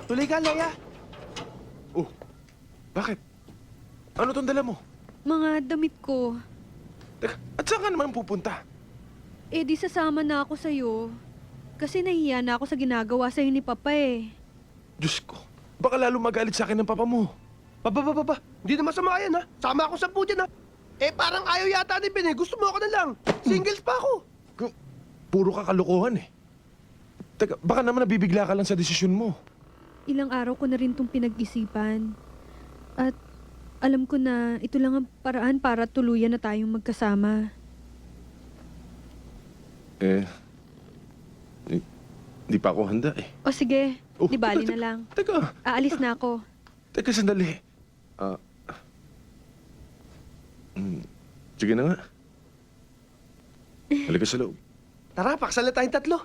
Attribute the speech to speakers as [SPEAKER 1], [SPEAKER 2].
[SPEAKER 1] Tuloy ka, Leia.
[SPEAKER 2] Oh, bakit? Ano tong dala mo?
[SPEAKER 3] Mga damit ko.
[SPEAKER 2] Teka, at saan ka naman pupunta?
[SPEAKER 3] Eh di sasama na ako sa'yo. Kasi nahiya na ako sa ginagawa sa'yo ni Papa eh.
[SPEAKER 2] Diyos ko, baka lalo magalit sa akin ng papa mo.
[SPEAKER 1] Papa. Hindi na masama yan, ha? Sama ako sa dyan, ha? Eh, parang ayaw yata ni Ben, eh. Gusto mo ako na lang. Singles pa ako.
[SPEAKER 2] Puro ka kalokohan eh. Teka, baka naman nabibigla ka lang sa desisyon mo.
[SPEAKER 3] Ilang araw ko na rin tong pinag-isipan. At alam ko na ito lang ang paraan para tuluyan na tayong magkasama.
[SPEAKER 2] Hindi pa ako handa eh.
[SPEAKER 3] O sige,
[SPEAKER 2] Oh,
[SPEAKER 3] di bali
[SPEAKER 2] teka,
[SPEAKER 3] na lang.
[SPEAKER 2] Teka,
[SPEAKER 3] Aalis na ako.
[SPEAKER 2] teka sandali. Sige na nga. Halika sa loob.
[SPEAKER 1] Tara, paksal na tayong tatlo.